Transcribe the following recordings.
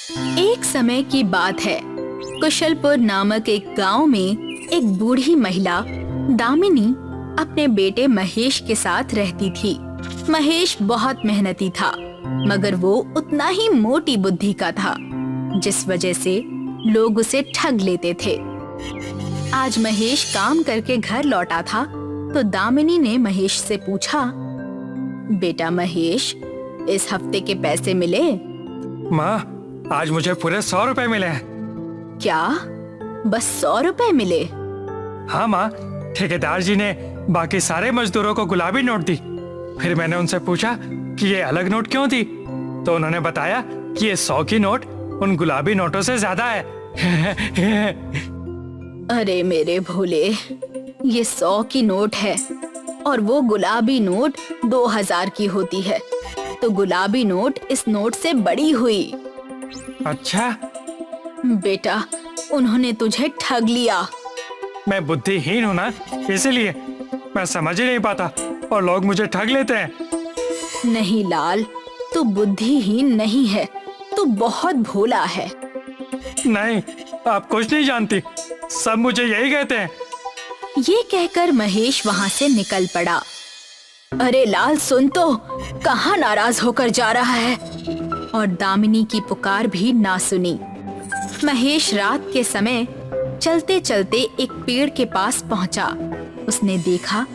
एक समय की बात है। कुशलपुर नामक एक गांव में एक बूढ़ी महिला दामिनी अपने बेटे महेश के साथ रहती थी। महेश बहुत मेहनती था, मगर वो उतना ही मोटी बुद्धि का था, जिस वजह से लोग उसे ठग लेते थे। आज महेश काम करके घर लौटा था तो दामिनी ने महेश से पूछा, बेटा महेश, इस हफ्ते के पैसे मिले? माँ, आज मुझे पूरे 100 रुपए मिले हैं। क्या, बस 100 रुपए मिले? हाँ माँ, ठेकेदार जी ने बाकी सारे मजदूरों को गुलाबी नोट दी। फिर मैंने उनसे पूछा कि ये अलग नोट क्यों दी, तो उन्होंने बताया कि ये 100 की नोट उन गुलाबी नोटों से ज्यादा है। अरे मेरे भोले, ये 100 की नोट है और वो गुलाबी नोट 2000 की होती है, तो गुलाबी नोट इस नोट से बड़ी हुई। अच्छा, बेटा, उन्होंने तुझे ठग लिया। मैं बुद्धिहीन हूँ ना, इसीलिए मैं समझ ही नहीं पाता और लोग मुझे ठग लेते हैं। नहीं लाल, तू बुद्धिहीन नहीं है, तू बहुत भोला है। नहीं, आप कुछ नहीं जानती, सब मुझे यही कहते हैं। ये कहकर महेश वहाँ से निकल पड़ा। अरे लाल सुन तो, कहाँ नाराज होकर जा रहा है? और दामिनी की पुकार भी ना सुनी। महेश रात के समय चलते चलते एक पेड़ के पास पहुँचा। उसने देखा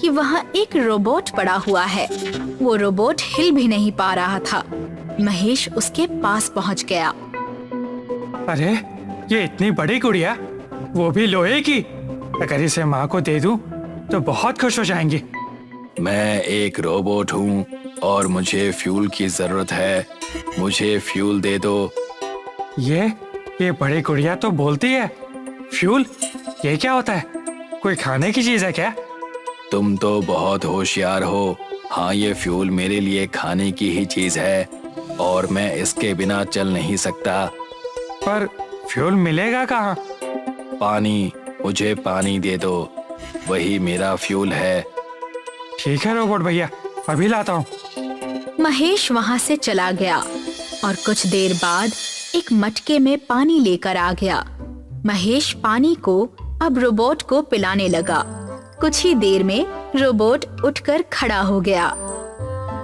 कि वहाँ एक रोबोट पड़ा हुआ है। वो रोबोट हिल भी नहीं पा रहा था। महेश उसके पास पहुँच गया। अरे, ये इतनी बड़ी गुड़िया, वो भी लोहे की। अगर इसे माँ को दे दूं तो बहुत खुश हो जाएंगी। मैं एक रोबोट हूँ और मुझे फ्यूल की जरूरत है, मुझे फ्यूल दे दो। ये बड़ी गुड़िया तो बोलती है। फ्यूल, ये क्या होता है? कोई खाने की चीज है क्या? तुम तो बहुत होशियार हो। हाँ, ये फ्यूल मेरे लिए खाने की ही चीज है और मैं इसके बिना चल नहीं सकता। पर फ्यूल मिलेगा कहाँ? पानी, मुझे पानी दे दो, वही मेरा फ्यूल है। ठीक है रोबोट भैया, अभी लाता हूँ। महेश वहाँ से चला गया और कुछ देर बाद एक मटके में पानी लेकर आ गया। महेश पानी को अब रोबोट को पिलाने लगा। कुछ ही देर में रोबोट उठकर खड़ा हो गया।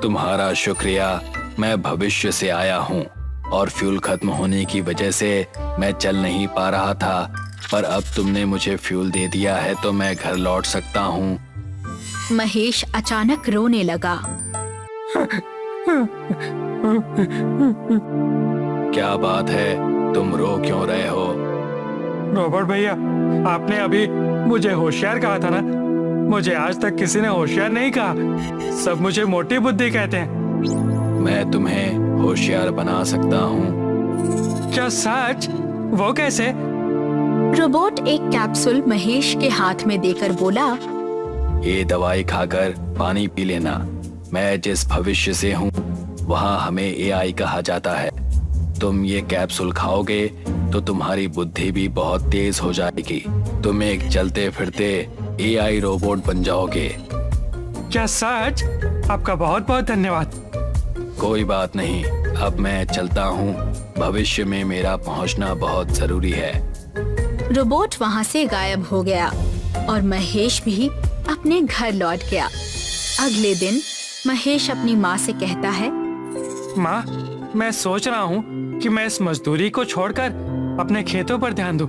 तुम्हारा शुक्रिया, मैं भविष्य से आया हूँ और फ्यूल खत्म होने की वजह से मैं चल नहीं पा रहा था, पर अब तुमने मुझे फ्यूल दे दिया है तो मैं घर लौट सकता हूँ। महेश अचानक रोने लगा। क्या बात है, तुम रो क्यों रहे हो? रोबोट भैया, आपने अभी मुझे होशियार कहा था ना? मुझे आज तक किसी ने होशियार नहीं कहा। सब मुझे मोटी बुद्धि कहते हैं। मैं तुम्हें होशियार बना सकता हूँ। क्या सच? वो कैसे? रोबोट एक कैप्सूल महेश के हाथ में देकर बोला, ये दवाई खाकर पानी पी लेना। मैं जिस भविष्य से हूँ वहाँ हमें एआई कहा जाता है। तुम ये कैप्सूल खाओगे तो तुम्हारी बुद्धि भी बहुत तेज हो जाएगी। तुम एक चलते फिरते एआई रोबोट बन जाओगे। क्या सच? आपका बहुत बहुत धन्यवाद। कोई बात नहीं, अब मैं चलता हूँ। भविष्य में मेरा पहुँचना बहुत जरूरी है। रोबोट वहाँ से गायब हो गया और महेश भी अपने घर लौट गया। अगले दिन महेश अपनी माँ से कहता है, माँ, मैं सोच रहा हूँ कि मैं इस मजदूरी को छोड़कर अपने खेतों पर ध्यान दूं।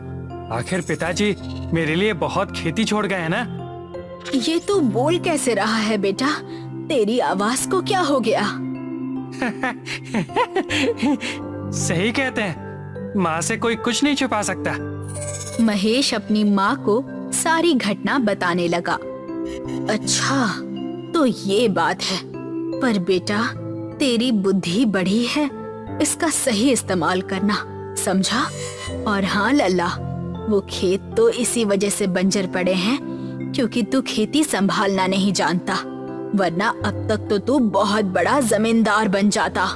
आखिर पिताजी मेरे लिए बहुत खेती छोड़ गए हैं ना। ये तू बोल कैसे रहा है बेटा? तेरी आवाज को क्या हो गया? सही कहते हैं, माँ से कोई कुछ नहीं छुपा सकता। महेश अपनी माँ को सारी घटना बताने लगा। अच्छा, तो ये बात है। पर बेटा, तेरी बुद्धि बढ़ी है, इसका सही इस्तेमाल करना, समझा? और हाँ लल्ला, वो खेत तो इसी वजह से बंजर पड़े हैं क्योंकि तू खेती संभालना नहीं जानता, वरना अब तक तो तू बहुत बड़ा जमींदार बन जाता।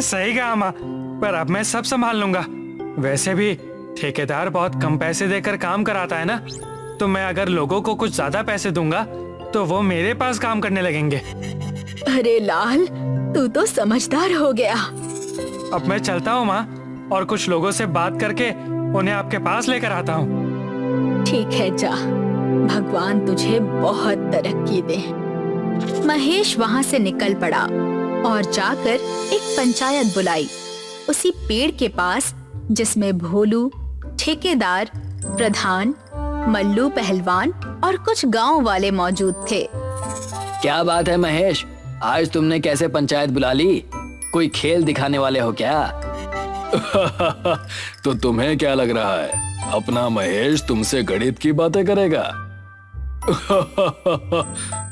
सही कहा माँ, पर अब मैं सब संभाल लूंगा। वैसे भी ठेकेदार बहुत कम पैसे देकर काम कराता है ना, तो मैं अगर लोगों को कुछ ज्यादा पैसे दूंगा तो वो मेरे पास काम करने लगेंगे। अरे लाल, तू तो समझदार हो गया। अब मैं चलता हूँ माँ, और कुछ लोगों से बात करके उन्हें आपके पास लेकर आता हूँ। ठीक है, जा, भगवान तुझे बहुत तरक्की दे। महेश वहाँ से निकल पड़ा और जाकर एक पंचायत बुलाई, उसी पेड़ के पास जिसमें भोलू, ठेकेदार, प्रधान, मल्लू पहलवान और कुछ गांव वाले मौजूद थे। क्या बात है महेश, आज तुमने कैसे पंचायत बुला ली? कोई खेल दिखाने वाले हो क्या? तो तुम्हें क्या लग रहा है, अपना महेश तुमसे गणित की बातें करेगा?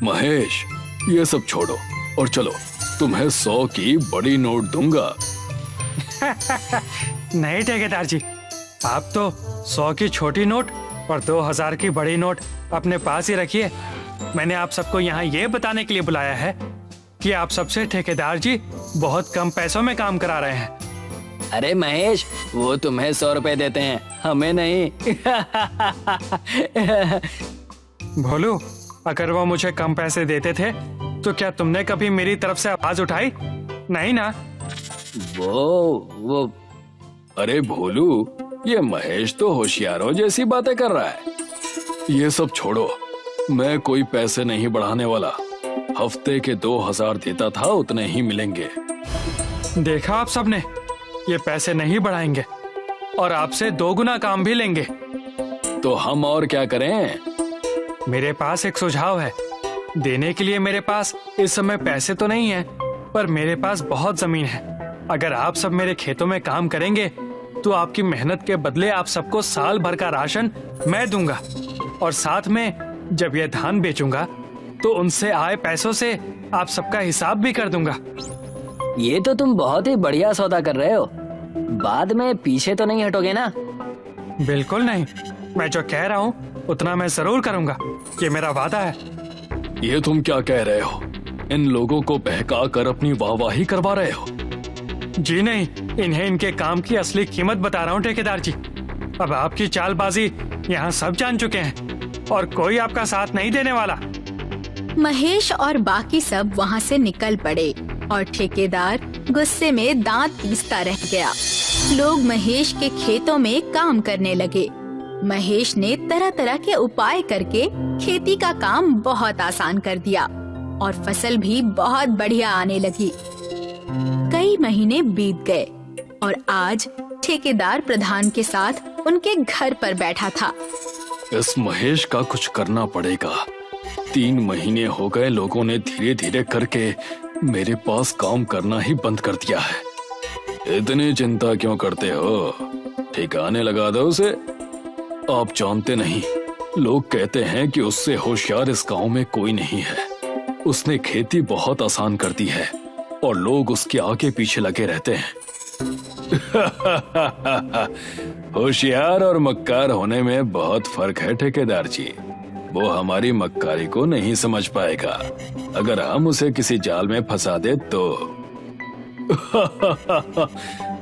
महेश, ये सब छोड़ो और चलो, तुम्हें 100 की बड़ी नोट दूंगा। नहीं ठेकेदार जी, आप तो 100 की छोटी नोट और 2000 की बड़ी नोट अपने पास ही रखिए। मैंने आप सबको यहाँ ये बताने के लिए बुलाया है कि आप सबसे ठेकेदार जी बहुत कम पैसों में काम करा रहे हैं। अरे महेश, वो तुम्हें 100 रुपए देते हैं, हमें नहीं। भोलू, अगर वो मुझे कम पैसे देते थे तो क्या तुमने कभी मेरी तरफ से आवाज उठाई? नहीं ना? वो अरे भोलू, ये महेश तो होशियारों जैसी बातें कर रहा है। ये सब छोड़ो, मैं कोई पैसे नहीं बढ़ाने वाला। हफ्ते के 2000 देता था, उतने ही मिलेंगे। देखा आप सबने, ये पैसे नहीं बढ़ाएंगे और आपसे 2 गुना काम भी लेंगे। तो हम और क्या करें? मेरे पास एक सुझाव है। देने के लिए मेरे पास इस समय पैसे तो नहीं है, पर मेरे पास बहुत जमीन है। अगर आप सब मेरे खेतों में काम करेंगे तो आपकी मेहनत के बदले आप सबको साल भर का राशन मैं दूंगा, और साथ में जब यह धान बेचूंगा तो उनसे आए पैसों से आप सबका हिसाब भी कर दूंगा। ये तो तुम बहुत ही बढ़िया सौदा कर रहे हो। बाद में पीछे तो नहीं हटोगे ना? बिल्कुल नहीं, मैं जो कह रहा हूँ उतना मैं जरूर करूंगा, ये मेरा वादा है। ये तुम क्या कह रहे हो? इन लोगों को बहका कर अपनी वाहवाही करवा रहे हो? जी नहीं, इन्हें इनके काम की असली कीमत बता रहा हूँ ठेकेदार जी। अब आपकी चालबाजी यहाँ सब जान चुके हैं और कोई आपका साथ नहीं देने वाला। महेश और बाकी सब वहाँ से निकल पड़े और ठेकेदार गुस्से में दांत पीसता रह गया। लोग महेश के खेतों में काम करने लगे। महेश ने तरह तरह के उपाय करके खेती का काम बहुत आसान कर दिया और फसल भी बहुत बढ़िया आने लगी। कई महीने बीत गए और आज ठेकेदार प्रधान के साथ उनके घर पर बैठा था। इस महेश का कुछ करना पड़ेगा। 3 महीने हो गए, लोगों ने धीरे धीरे करके मेरे पास काम करना ही बंद कर दिया है। इतनी चिंता क्यों करते हो? ठिकाने लगा दो उसे। आप जानते नहीं, लोग कहते हैं कि उससे होशियार इस गांव में कोई नहीं है। उसने खेती बहुत आसान कर दी है और लोग उसके आगे पीछे लगे रहते हैं। होशियार और मक्कार होने में बहुत फर्क है ठेकेदार जी। वो हमारी मक्कारी को नहीं समझ पाएगा। अगर हम उसे किसी जाल में फंसा दे तो।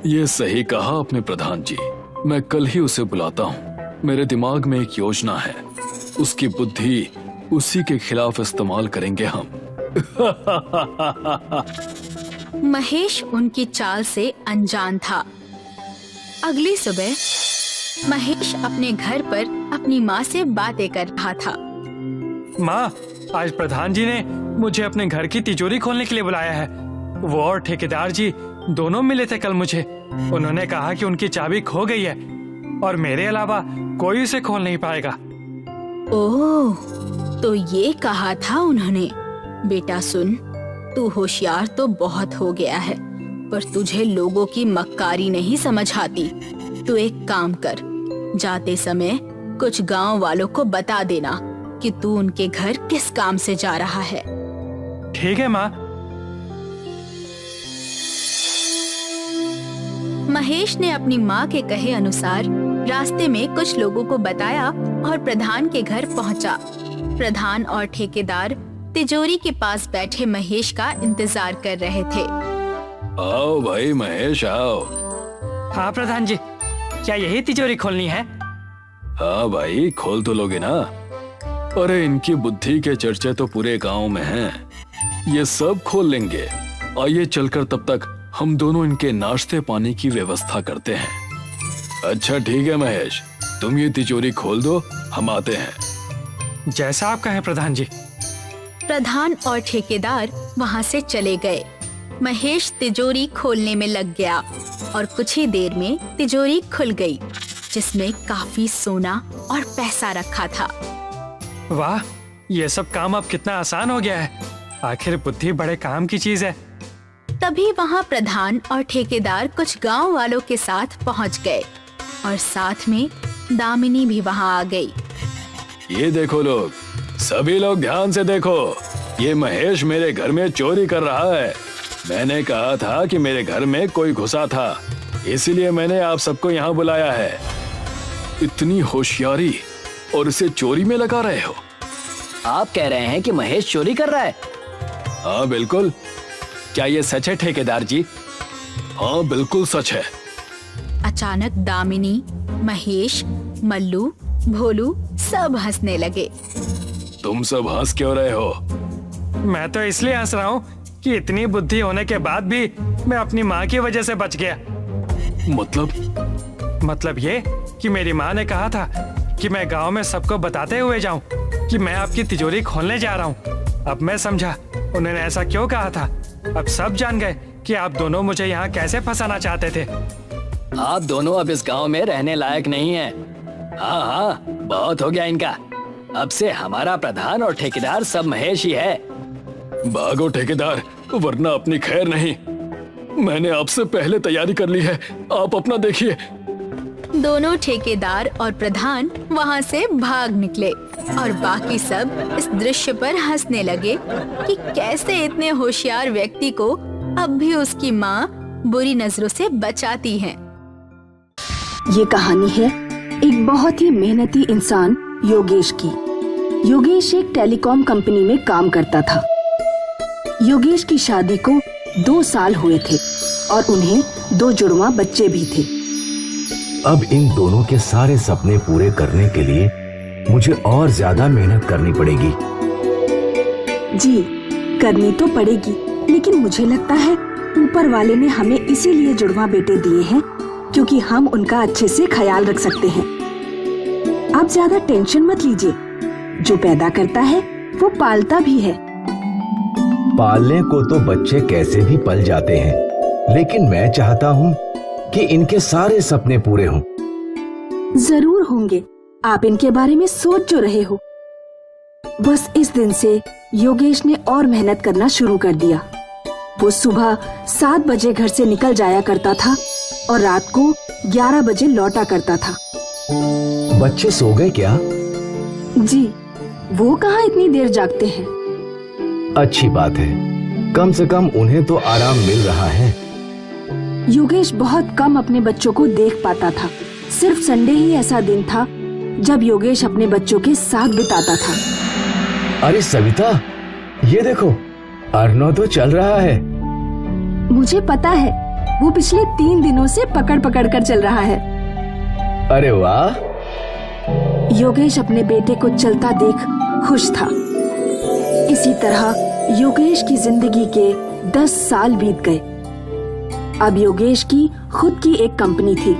ये सही कहा आपने प्रधान जी। मैं कल ही उसे बुलाता हूँ। मेरे दिमाग में एक योजना है, उसकी बुद्धि उसी के खिलाफ इस्तेमाल करेंगे हम। महेश उनकी चाल से अनजान था। अगली सुबह महेश अपने घर पर अपनी माँ से बातें कर रहा था। माँ, आज प्रधान जी ने मुझे अपने घर की तिजोरी खोलने के लिए बुलाया है। वो और ठेकेदार जी दोनों मिले थे कल मुझे। उन्होंने कहा कि उनकी चाबी खो गई है और मेरे अलावा कोई उसे खोल नहीं पाएगा। ओह, तो ये कहा था उन्होंने। बेटा सुन, तू होशियार तो बहुत हो गया है, पर तुझे लोगों की मक्कारी नहीं समझ आती। तू एक काम कर, जाते समय कुछ गांव वालों को बता देना कि तू उनके घर किस काम से जा रहा है। ठीक है माँ। महेश ने अपनी माँ के कहे अनुसार रास्ते में कुछ लोगों को बताया और प्रधान के घर पहुँचा। प्रधान और ठेकेदार तिजोरी के पास बैठे महेश का इंतजार कर रहे थे। आओ भाई महेश, आओ। हाँ प्रधान जी, क्या यही तिजोरी खोलनी है? हाँ भाई, खोल तो लोगे ना। अरे इनकी बुद्धि के चर्चे तो पूरे गांव में हैं। ये सब खोल लेंगे। आइए चलकर तब तक हम दोनों इनके नाश्ते पानी की व्यवस्था करते हैं। अच्छा ठीक है महेश, तुम ये तिजोरी खोल दो, हम आते हैं। जैसा आप कहें प्रधान जी। प्रधान और ठेकेदार वहां से चले गए। महेश तिजोरी खोलने में लग गया और कुछ ही देर में तिजोरी खुल गई, जिसमें काफी सोना और पैसा रखा था। वाह, ये सब काम अब कितना आसान हो गया है। आखिर बुद्धि बड़े काम की चीज है। तभी वहां प्रधान और ठेकेदार कुछ गांव वालों के साथ पहुंच गए और साथ में दामिनी भी वहां आ गई। ये देखो लोग, सभी लोग ध्यान से देखो, ये महेश मेरे घर में चोरी कर रहा है। मैंने कहा था कि मेरे घर में कोई घुसा था, इसीलिए मैंने आप सबको यहाँ बुलाया है। इतनी होशियारी और इसे चोरी में लगा रहे हो? आप कह रहे हैं कि महेश चोरी कर रहा है? हाँ बिल्कुल। क्या ये सच है ठेकेदार जी? हाँ बिल्कुल सच है। अचानक दामिनी, महेश, मल्लू, भोलू सब हंसने लगे। तुम सब हंस क्यों रहे हो? मैं तो इसलिए हंस रहा हूँ कि इतनी बुद्धि होने के बाद भी मैं अपनी माँ की वजह से बच गया। मतलब ये कि मेरी माँ ने कहा था कि मैं गांव में सबको बताते हुए जाऊं कि मैं आपकी तिजोरी खोलने जा रहा हूं। अब मैं समझा उन्होंने ऐसा क्यों कहा था। अब सब जान गए कि आप दोनों मुझे यहाँ कैसे फंसाना चाहते थे। आप दोनों अब इस गांव में रहने लायक नहीं हैं। हाँ हाँ, बहुत हो गया इनका। अब से हमारा प्रधान और ठेकेदार सब महेश ही है। भागो ठेकेदार, वरना अपनी खैर नहीं। मैंने आपसे पहले तैयारी कर ली है, आप अपना देखिए। दोनों ठेकेदार और प्रधान वहां से भाग निकले और बाकी सब इस दृश्य पर हंसने लगे कि कैसे इतने होशियार व्यक्ति को अब भी उसकी माँ बुरी नजरों से बचाती है। ये कहानी है एक बहुत ही मेहनती इंसान योगेश की। योगेश एक टेलीकॉम कंपनी में काम करता था। योगेश की शादी को 2 साल हुए थे और उन्हें 2 जुड़वा बच्चे भी थे। अब इन दोनों के सारे सपने पूरे करने के लिए मुझे और ज्यादा मेहनत करनी पड़ेगी। जी, करनी तो पड़ेगी, लेकिन मुझे लगता है ऊपर वाले ने हमें इसीलिए जुड़वा बेटे दिए हैं क्योंकि हम उनका अच्छे से ख्याल रख सकते हैं। आप ज्यादा टेंशन मत लीजिए, जो पैदा करता है वो पालता भी है। पालने को तो बच्चे कैसे भी पल जाते हैं, लेकिन मैं चाहता हूँ कि इनके सारे सपने पूरे हों। जरूर होंगे, आप इनके बारे में सोच जो रहे हो। बस इस दिन से योगेश ने और मेहनत करना शुरू कर दिया। वो सुबह 7 बजे घर से निकल जाया करता था और रात को 11 बजे लौटा करता था। बच्चे सो गए क्या? जी, वो कहाँ इतनी देर जागते हैं। अच्छी बात है, कम से कम उन्हें तो आराम मिल रहा है। योगेश बहुत कम अपने बच्चों को देख पाता था। सिर्फ संडे ही ऐसा दिन था जब योगेश अपने बच्चों के साथ बिताता था। अरे सविता, ये देखो, अर्नो तो चल रहा है। मुझे पता है, वो पिछले 3 दिनों से पकड़ पकड़ कर चल रहा है। अरे वाह! योगेश अपने बेटे को चलता देख खुश था। इसी तरह योगेश की जिंदगी के 10 साल बीत गए। अब योगेश की खुद की एक कंपनी थी,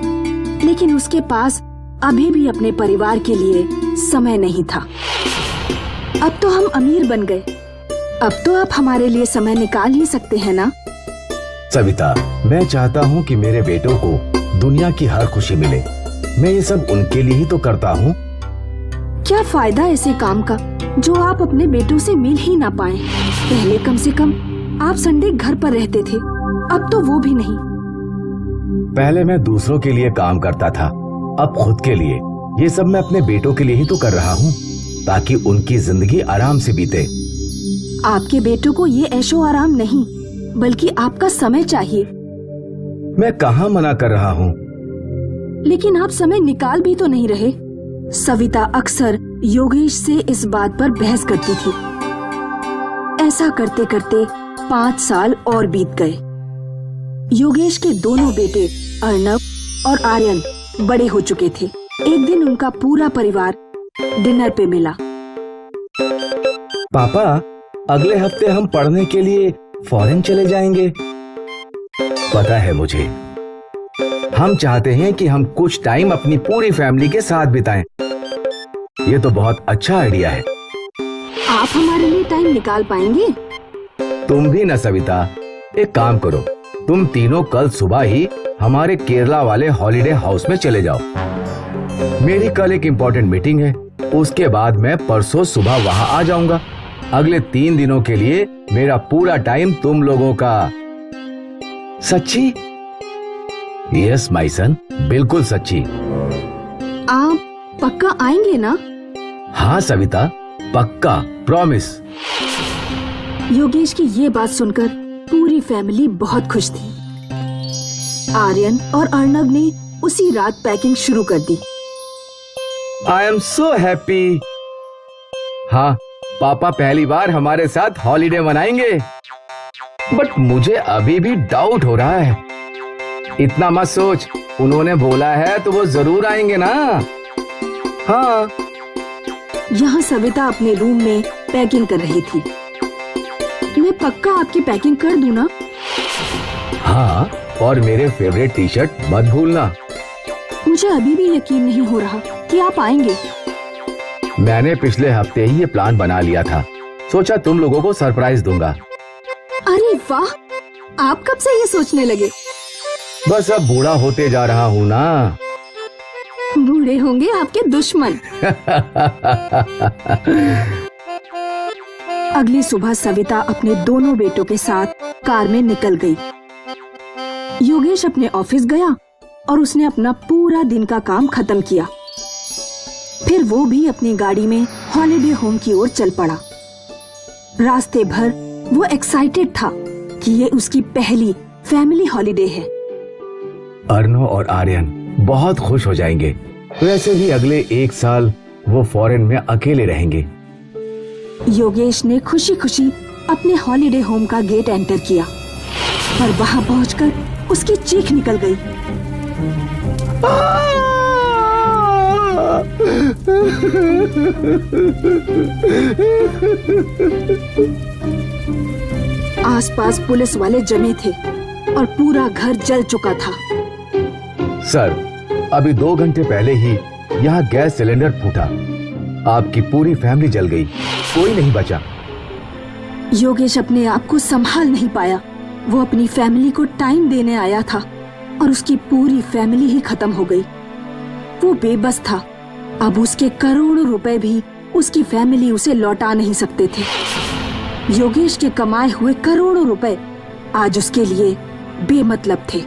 लेकिन उसके पास अभी भी अपने परिवार के लिए समय नहीं था। अब तो हम अमीर बन गए, अब तो आप हमारे लिए समय निकाल ही सकते हैं ना? सविता, मैं चाहता हूँ कि मेरे बेटों को दुनिया की हर खुशी मिले। मैं ये सब उनके लिए ही तो करता हूँ। क्या फायदा ऐसे काम का जो आप अपने बेटों से मिल ही ना पाए। पहले कम से कम आप संडे घर पर रहते थे, अब तो वो भी नहीं। पहले मैं दूसरों के लिए काम करता था, अब खुद के लिए। ये सब मैं अपने बेटों के लिए ही तो कर रहा हूँ, ताकि उनकी जिंदगी आराम से बीते। आपके बेटों को ये ऐशो आराम नहीं, बल्कि आपका समय चाहिए। मैं कहाँ मना कर रहा हूँ, लेकिन आप समय निकाल भी तो नहीं रहे। सविता अक्सर योगेश से इस बात पर बहस करती थी। ऐसा करते करते 5 साल और बीत गए। योगेश के दोनों बेटे अर्नब और आर्यन बड़े हो चुके थे। एक दिन उनका पूरा परिवार डिनर पे मिला। पापा, अगले हफ्ते हम पढ़ने के लिए फॉरेन चले जाएंगे। पता है मुझे। हम चाहते हैं कि हम कुछ टाइम अपनी पूरी फैमिली के साथ बिताएं। ये तो बहुत अच्छा आइडिया है। आप हमारे लिए टाइम निकाल पाएंगे? तुम भी न सविता, एक काम करो, तुम तीनों कल सुबह ही हमारे केरला वाले हॉलिडे हाउस में चले जाओ। मेरी कल एक इम्पोर्टेंट मीटिंग है, उसके बाद मैं परसों सुबह वहां आ जाऊंगा। अगले 3 दिनों के लिए मेरा पूरा टाइम तुम लोगों का। सच्ची? यस माय सन, बिल्कुल सच्ची। आप पक्का आएंगे ना? हाँ सविता, पक्का, प्रॉमिस। योगेश की ये बात सुनकर पूरी फैमिली बहुत खुश थी। आर्यन और अर्नब ने उसी रात पैकिंग शुरू कर दी। I am so happy. हाँ, पापा पहली बार हमारे साथ हॉलिडे मनाएंगे। बट मुझे अभी भी डाउट हो रहा है। इतना मत सोच, उन्होंने बोला है तो वो जरूर आएंगे ना। हाँ। यहाँ सविता अपने रूम में पैकिंग कर रही थी। मैं पक्का आपकी पैकिंग कर दूं ना? हाँ, और मेरे फेवरेट टी शर्ट मत भूलना। मुझे अभी भी यकीन नहीं हो रहा कि आप आएंगे। मैंने पिछले हफ्ते ही ये प्लान बना लिया था, सोचा तुम लोगों को सरप्राइज दूंगा। अरे वाह, आप कब से ये सोचने लगे? बस अब बूढ़ा होते जा रहा हूँ ना। बूढ़े होंगे आपके दुश्मन। अगली सुबह सविता अपने दोनों बेटों के साथ कार में निकल गई। योगेश अपने ऑफिस गया और उसने अपना पूरा दिन का काम खत्म किया। फिर वो भी अपनी गाड़ी में हॉलिडे होम की ओर चल पड़ा। रास्ते भर वो एक्साइटेड था कि ये उसकी पहली फैमिली हॉलिडे है। अर्नो और आर्यन बहुत खुश हो जाएंगे। वैसे भी अगले 1 साल वो फॉरेन में अकेले रहेंगे। योगेश ने खुशी खुशी अपने हॉलिडे होम का गेट एंटर किया, पर वहां पहुंचकर उसकी चीख निकल गई। आसपास पुलिस वाले जमे थे और पूरा घर जल चुका था। सर, अभी 2 घंटे पहले ही यहाँ गैस सिलेंडर फूटा। आपकी पूरी फैमिली जल गई, कोई नहीं बचा। योगेश अपने आप को संभाल नहीं पाया। वो अपनी फैमिली को टाइम देने आया था और उसकी पूरी फैमिली ही खत्म हो गई। वो बेबस था। अब उसके करोड़ों रुपए भी उसकी फैमिली उसे लौटा नहीं सकते थे। योगेश के कमाए हुए करोड़ों रुपए आज उसके लिए बेमतलब थे।